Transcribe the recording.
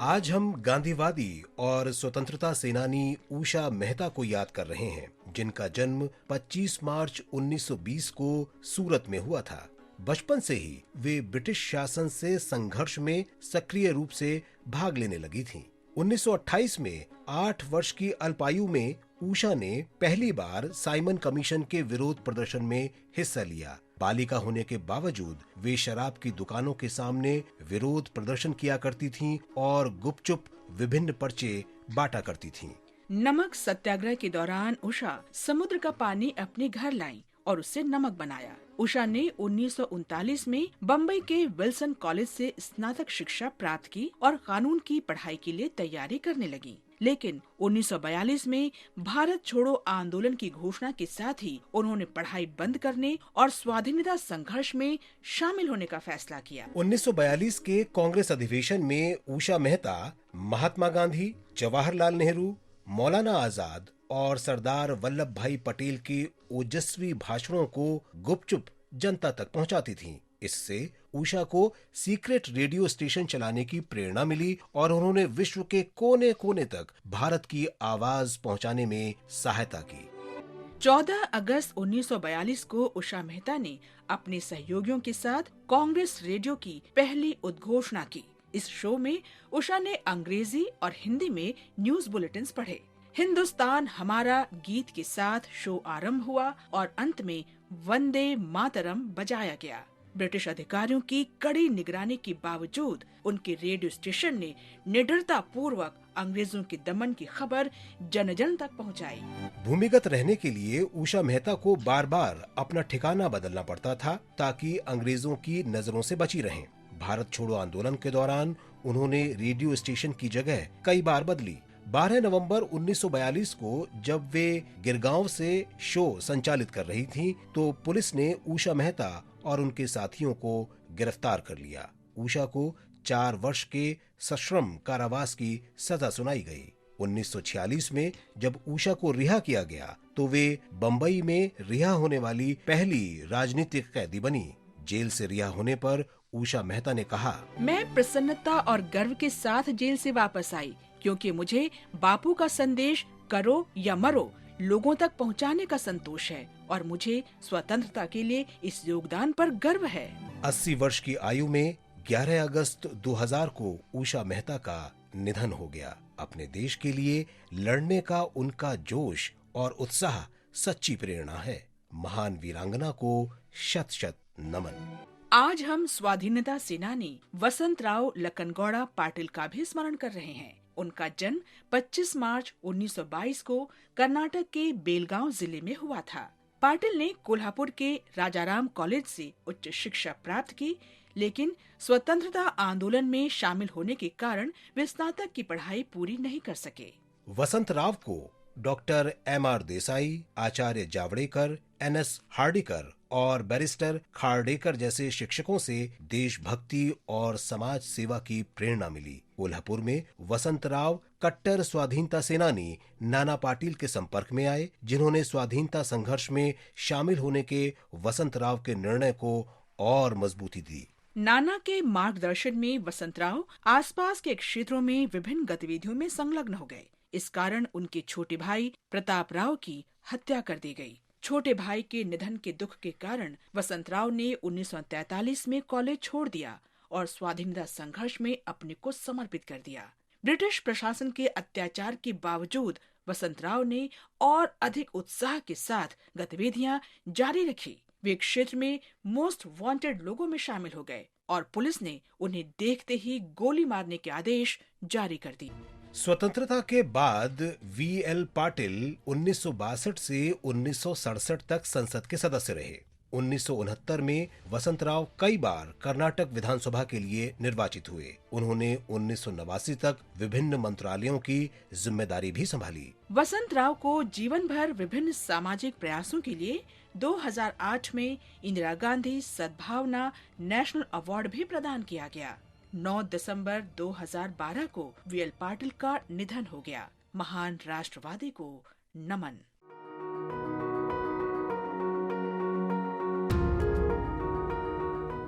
आज हम गांधीवादी और स्वतंत्रता सेनानी उषा मेहता को याद कर रहे हैं, जिनका जन्म 25 मार्च 1920 को सूरत में हुआ था। बचपन से ही वे ब्रिटिश शासन से संघर्ष में सक्रिय रूप से भाग लेने लगी थीं। 1928 में 8 वर्ष की अल्पायु में उषा ने पहली बार साइमन कमीशन के विरोध प्रदर्शन में हिस्सा लिया। बालिका होने के बावजूद वे शराब की दुकानों के सामने विरोध प्रदर्शन किया करती थीं और गुपचुप विभिन्न पर्चे बांटा करती थीं। नमक सत्याग्रह के दौरान उषा समुद्र का पानी अपने घर लाई और उससे नमक बनाया। उषा ने 1939 में बम्बई के विल्सन कॉलेज से स्नातक शिक्षा प्राप्त की और कानून की पढ़ाई के लिए तैयारी करने लगी। लेकिन 1942 में भारत छोड़ो आंदोलन की घोषणा के साथ ही उन्होंने पढ़ाई बंद करने और स्वाधीनता संघर्ष में शामिल होने का फैसला किया। 1942 के कांग्रेस अधिवेशन में उषा मेहता महात्मा गांधी, जवाहरलाल नेहरू, मौलाना आजाद और सरदार वल्लभ भाई पटेल के ओजस्वी भाषणों को गुपचुप जनता तक पहुंचाती थीं। इससे उषा को सीक्रेट रेडियो स्टेशन चलाने की प्रेरणा मिली और उन्होंने विश्व के कोने कोने तक भारत की आवाज पहुंचाने में सहायता की। 14 अगस्त 1942 को उषा मेहता ने अपने सहयोगियों के साथ कांग्रेस रेडियो की पहली उद्घोषणा की। इस शो में उषा ने अंग्रेजी और हिंदी में न्यूज बुलेटिन्स पढ़े। हिंदुस्तान हमारा गीत के साथ शो आरंभ हुआ और अंत में वंदे मातरम बजाया गया। ब्रिटिश अधिकारियों की कड़ी निगरानी के बावजूद उनके रेडियो स्टेशन ने निडरता पूर्वक अंग्रेजों के दमन की खबर जन जन तक पहुंचाई। भूमिगत रहने के लिए उषा मेहता को बार बार अपना ठिकाना बदलना पड़ता था ताकि अंग्रेजों की नजरों से बची रहें। भारत छोड़ो आंदोलन के दौरान उन्होंने रेडियो स्टेशन की जगह कई बार बदली। 12 नवंबर 1942 को जब वे गिरगांव से शो संचालित कर रही थीं, तो पुलिस ने उषा मेहता और उनके साथियों को गिरफ्तार कर लिया। उषा को 4 वर्ष के सश्रम कारावास की सजा सुनाई गई। 1946 में जब उषा को रिहा किया गया तो वे बम्बई में रिहा होने वाली पहली राजनीतिक कैदी बनी। जेल से रिहा होने पर उषा मेहता ने कहा, मैं प्रसन्नता और गर्व के साथ जेल से वापस आई, क्योंकि मुझे बापू का संदेश करो या मरो लोगों तक पहुंचाने का संतोष है और मुझे स्वतंत्रता के लिए इस योगदान पर गर्व है। 80 वर्ष की आयु में 11 अगस्त 2000 को उषा मेहता का निधन हो गया। अपने देश के लिए लड़ने का उनका जोश और उत्साह सच्ची प्रेरणा है। महान वीरांगना को शत शत नमन। आज हम स्वाधीनता सेनानी वसंतराव लक्कनगौड़ा पाटिल का भी स्मरण कर रहे हैं। उनका जन्म 25 मार्च 1922 को कर्नाटक के बेलगांव जिले में हुआ था। पाटिल ने कोल्हापुर के राजाराम कॉलेज से उच्च शिक्षा प्राप्त की, लेकिन स्वतंत्रता आंदोलन में शामिल होने के कारण वे स्नातक की पढ़ाई पूरी नहीं कर सके। वसंतराव को डॉक्टर M.R. देसाई, आचार्य जावड़ेकर, N.S. हार्डिकर और बैरिस्टर खार्डेकर जैसे शिक्षकों से देशभक्ति और समाज सेवा की प्रेरणा मिली। कोल्हापुर में वसंतराव कट्टर स्वाधीनता सेनानी नाना पाटिल के संपर्क में आए, जिन्होंने स्वाधीनता संघर्ष में शामिल होने के वसंतराव के निर्णय को और मजबूती दी। नाना के मार्गदर्शन में वसंतराव आसपास के क्षेत्रों में विभिन्न गतिविधियों में संलग्न हो गए। इस कारण उनके छोटे भाई प्रताप राव की हत्या कर दी गई। छोटे भाई के निधन के दुख के कारण वसंतराव ने 1943 में कॉलेज छोड़ दिया और स्वाधीनता संघर्ष में अपने को समर्पित कर दिया। ब्रिटिश प्रशासन के अत्याचार के बावजूद वसंतराव ने और अधिक उत्साह के साथ गतिविधियां जारी रखी। वे क्षेत्र में मोस्ट वांटेड लोगों में शामिल हो गए और पुलिस ने उन्हें देखते ही गोली मारने के आदेश जारी कर दी। स्वतंत्रता के बाद V.L. पाटिल 1962 से 1967 तक संसद के सदस्य रहे। 1969 में वसंतराव कई बार कर्नाटक विधानसभा के लिए निर्वाचित हुए। उन्होंने 1989 तक विभिन्न मंत्रालयों की जिम्मेदारी भी संभाली। वसंतराव को जीवन भर विभिन्न सामाजिक प्रयासों के लिए 2008 में इंदिरा गांधी सद्भावना नेशनल अवार्ड भी प्रदान किया गया। 9 दिसंबर 2012 को V.L. पाटिल का निधन हो गया। महान राष्ट्रवादी को नमन।